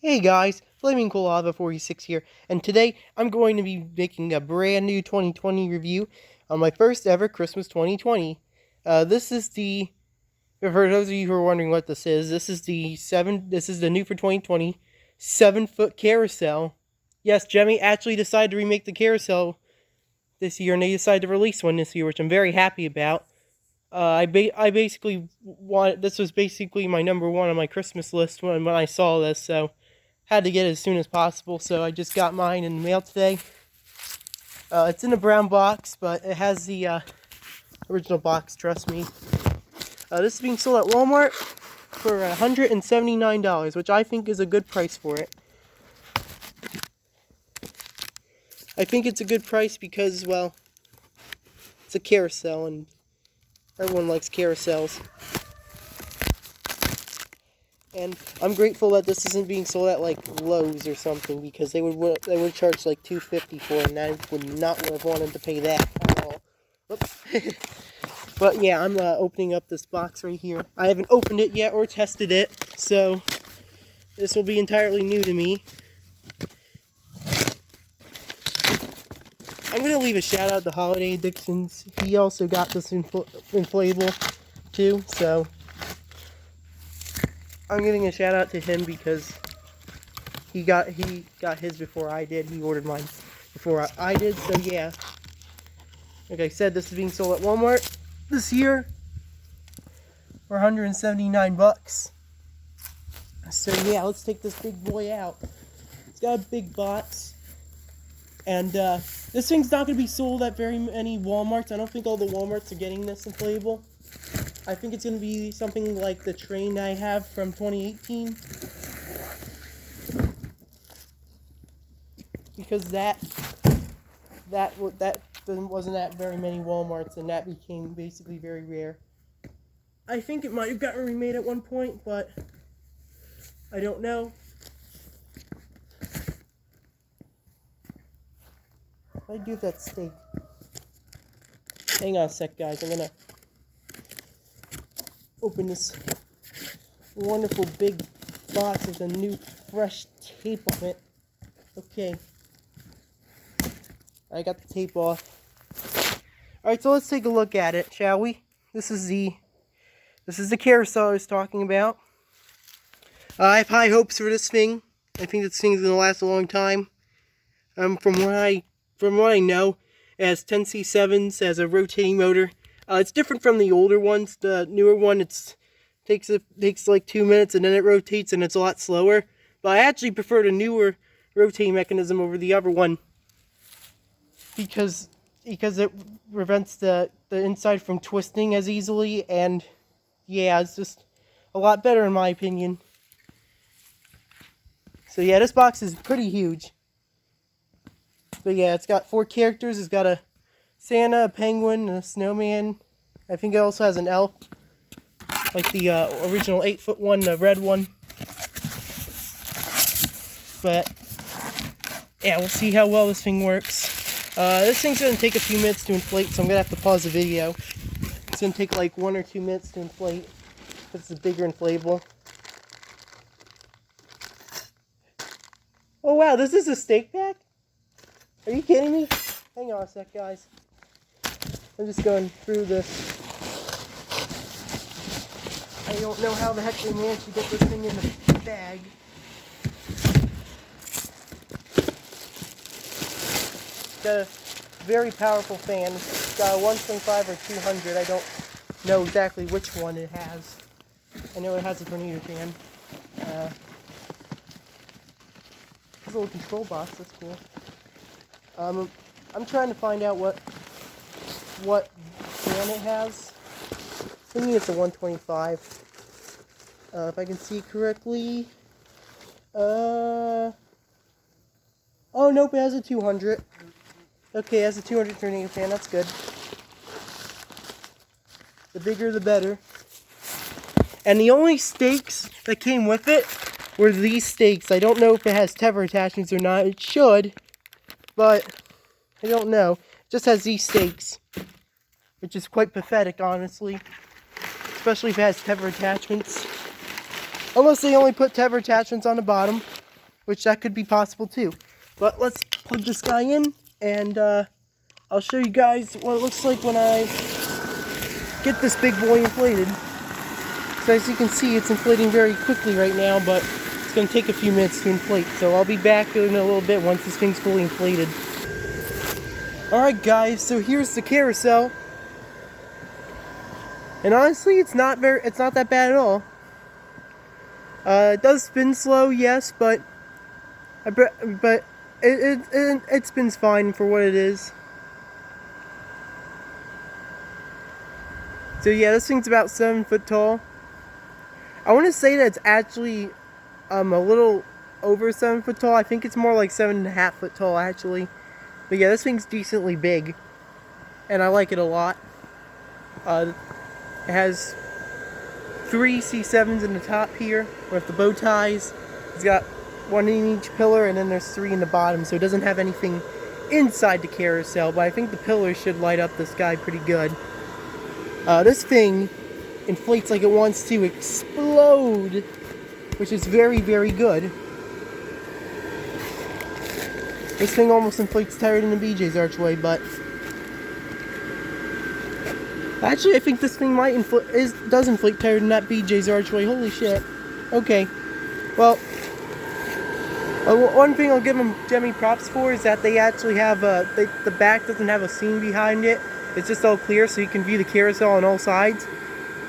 Hey guys, Flaming Cool Lava 46 here, and today I'm going to be making a brand new 2020 review on my first ever Christmas 2020. This is for those of you who are wondering what this is the new for 2020, 7-foot carousel. Yes, Gemmy actually decided to remake the carousel this year, and they decided to release one this year, which I'm very happy about. I basically this was basically my number one on my Christmas list when I saw this, so had to get it as soon as possible, so I just got mine in the mail today. It's in a brown box, but it has the original box, trust me. This is being sold at Walmart for $179, which I think is a good price for it. I think it's a good price because, well, it's a carousel, and everyone likes carousels. And I'm grateful that this isn't being sold at like Lowe's or something, because they would charge like $2.50 for it, and I would not have wanted to pay that at all. Whoops. But yeah, I'm opening up this box right here. I haven't opened it yet or tested it, so this will be entirely new to me. I'm gonna leave a shout out to Holiday Addictions. He also got this inflatable too, so I'm giving a shout out to him because he got his before I did. He ordered mine before I did, so yeah. Like I said, this is being sold at Walmart this year for $179. So yeah, let's take this big boy out. It's got a big box, and this thing's not going to be sold at very many Walmarts. I don't think all the Walmarts are getting this inflatable. I think it's going to be something like the train I have from 2018. Because that wasn't at very many Walmarts, and that became basically very rare. I think it might have gotten remade at one point, but I don't know. What do I do with that steak? Hang on a sec, guys. I'm gonna open this wonderful big box with a new fresh tape on it. Okay. I got the tape off. Alright, so let's take a look at it, shall we? This is the carousel I was talking about. I have high hopes for this thing. I think this thing's gonna last a long time. From what I know, it has 10C7s, has a rotating motor. It's different from the older ones. The newer one, takes like 2 minutes, and then it rotates, and it's a lot slower. But I actually prefer the newer rotating mechanism over the other one, because it prevents the inside from twisting as easily, and yeah, it's just a lot better in my opinion. So yeah, this box is pretty huge. But yeah, it's got 4 characters. It's got a Santa, a penguin, and a snowman. I think it also has an elf, like the original 8-foot one, the red one. But yeah, we'll see how well this thing works. This thing's going to take a few minutes to inflate, so I'm going to have to pause the video. It's going to take like 1 or 2 minutes to inflate, because it's a bigger inflatable. Oh wow, this is a steak pack? Are you kidding me? Hang on a sec, guys. I'm just going through this. I don't know how the heck they managed to get this thing in the bag. It's got a very powerful fan. It's got a 125 or 200. I don't know exactly which one it has. I know it has a tornado fan. There's a little control box. That's cool. I'm trying to find out what fan it has. I think it's a 125. If I can see correctly. Oh nope, it has a 200. Okay, it has a 200 tornado fan. That's good. The bigger, the better. And the only stakes that came with it were these stakes. I don't know if it has tether attachments or not. It should, but I don't know. It just has these stakes, which is quite pathetic, honestly. Especially if it has tether attachments. Unless they only put tether attachments on the bottom. which that could be possible too. But let's plug this guy in, and I'll show you guys what it looks like when I get this big boy inflated. So as you can see, it's inflating very quickly right now, but it's going to take a few minutes to inflate. So I'll be back in a little bit once this thing's fully inflated. Alright guys, so here's the carousel. And honestly, it's not that bad at all. It does spin slow, yes, but it spins fine for what it is. So yeah, this thing's about 7 foot tall. I want to say that it's actually a little over 7 foot tall. I think it's more like 7.5 foot tall actually. But yeah, this thing's decently big, and I like it a lot. It has 3 C7s in the top here with the bow ties. It's got 1 in each pillar, and then there's 3 in the bottom, so it doesn't have anything inside the carousel, but I think the pillars should light up this guy pretty good. This thing inflates like it wants to explode, which is very, very good. This thing almost inflates tighter than the BJ's archway, but actually I think this thing does inflate tighter than that BJ's archway. Holy shit. Okay. Well, one thing I'll give them Gemmy props for is that they actually have the back doesn't have a seam behind it. It's just all clear, so you can view the carousel on all sides.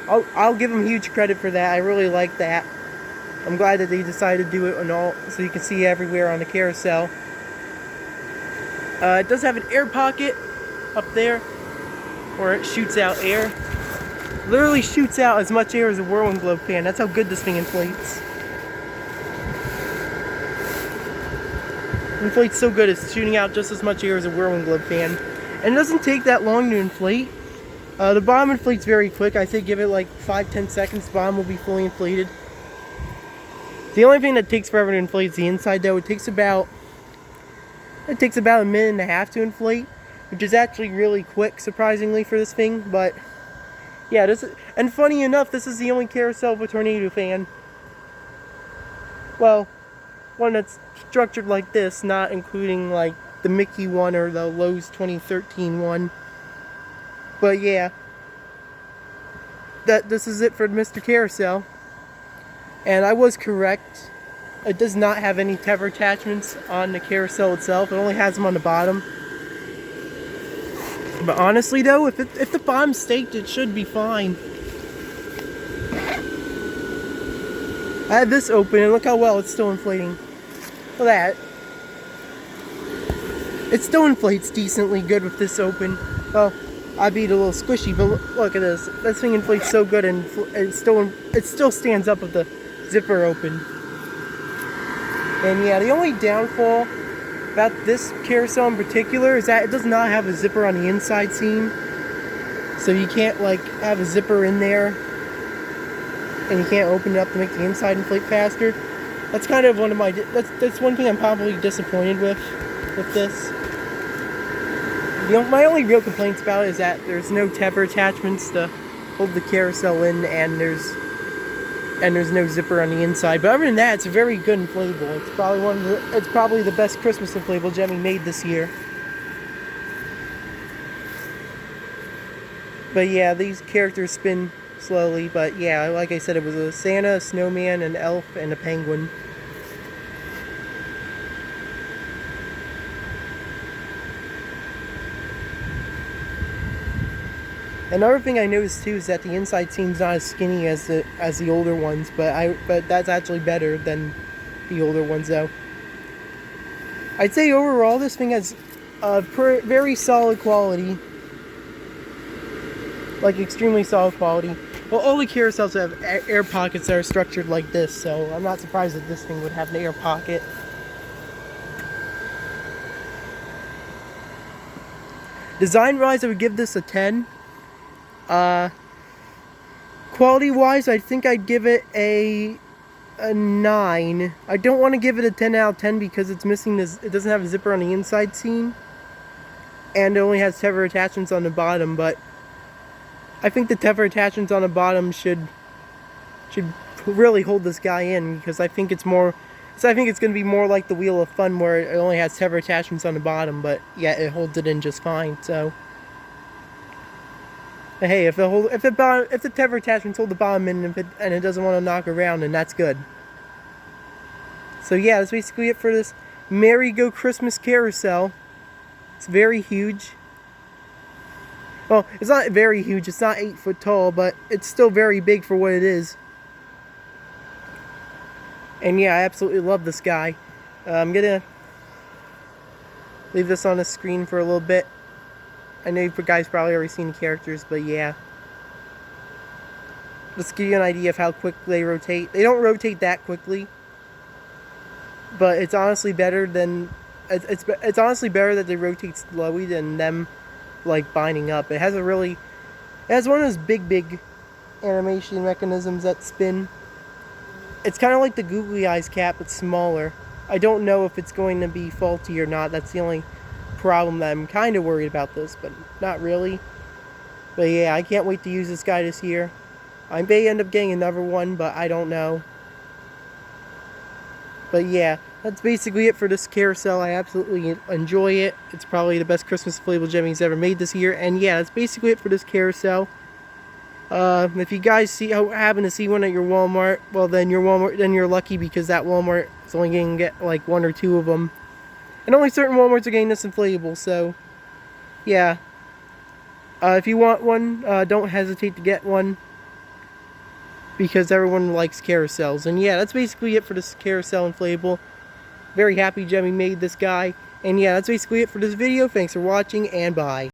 I'll give them huge credit for that. I really like that. I'm glad that they decided to do it on all, so you can see everywhere on the carousel. It does have an air pocket up there, where it shoots out air. Literally shoots out as much air as a whirling globe fan. That's how good this thing inflates. It inflates so good, it's shooting out just as much air as a whirling globe fan. And it doesn't take that long to inflate. The bottom inflates very quick. I say give it like 5-10 seconds, the bottom will be fully inflated. The only thing that takes forever to inflate is the inside though. It takes about a minute and a half to inflate, which is actually really quick, surprisingly, for this thing. But yeah, and funny enough, this is the only carousel with a tornado fan. Well, one that's structured like this, not including like the Mickey one or the Lowe's 2013 one. But yeah, this is it for Mr. Carousel. And I was correct. It does not have any tether attachments on the carousel itself. It only has them on the bottom. But honestly though, if the bottom's staked, it should be fine. I have this open and look how well it's still inflating. Look at that. It still inflates decently good with this open. Well, I'd be a little squishy, but look at this. This thing inflates so good, and it still stands up with the zipper open. And yeah, the only downfall about this carousel in particular is that it does not have a zipper on the inside seam. So you can't like have a zipper in there, and you can't open it up to make the inside inflate faster. That's kind of one of my that's one thing I'm probably disappointed with this. My only real complaints about it is that there's no tether attachments to hold the carousel in, and there's no zipper on the inside. But other than that, it's a very good inflatable. It's probably the best Christmas inflatable Gemmy made this year. But yeah, these characters spin slowly. But yeah, like I said, it was a Santa, a snowman, an elf, and a penguin. Another thing I noticed too is that the inside seam's not as skinny as the older ones, but that's actually better than the older ones though. I'd say overall this thing has very solid quality, like extremely solid quality. Well, all the carousels have air pockets that are structured like this, so I'm not surprised that this thing would have an air pocket. Design-wise, I would give this a 10. Quality-wise, I think I'd give it a 9. I don't want to give it a 10 out of 10 because it's missing this. It doesn't have a zipper on the inside seam, and it only has tether attachments on the bottom. But I think the tether attachments on the bottom should really hold this guy in, because I think it's more So I think it's going to be more like the Wheel of Fun, where it only has tether attachments on the bottom, but yeah, it holds it in just fine. So hey, if the tether attachments hold the bottom in, and it doesn't want to knock around, then that's good. So yeah, that's basically it for this Merry Go Christmas Carousel. It's very huge. Well, it's not very huge. It's not 8 foot tall, but it's still very big for what it is. And yeah, I absolutely love this guy. I'm gonna leave this on the screen for a little bit. I know you guys probably already seen the characters, but yeah. Let's give you an idea of how quick they rotate. They don't rotate that quickly, but it's honestly better than it's honestly better that they rotate slowly than them like binding up. It has one of those big animation mechanisms that spin. It's kind of like the googly eyes cat, but smaller. I don't know if it's going to be faulty or not. That's the only problem that I'm kind of worried about this, but not really. But yeah, I can't wait to use this guy this year. I may end up getting another one, but I don't know. But yeah, that's basically it for this carousel. I absolutely enjoy it. It's probably the best Christmas inflatable Gemmy's ever made this year. And yeah, that's basically it for this carousel. If you guys happen to see one at your Walmart, well then you're lucky, because that Walmart is only going to get like 1 or 2 of them. And only certain Walmarts are getting this inflatable, so yeah. If you want one, don't hesitate to get one, because everyone likes carousels. And yeah, that's basically it for this carousel inflatable. Very happy Gemmy made this guy. And yeah, that's basically it for this video. Thanks for watching, and bye.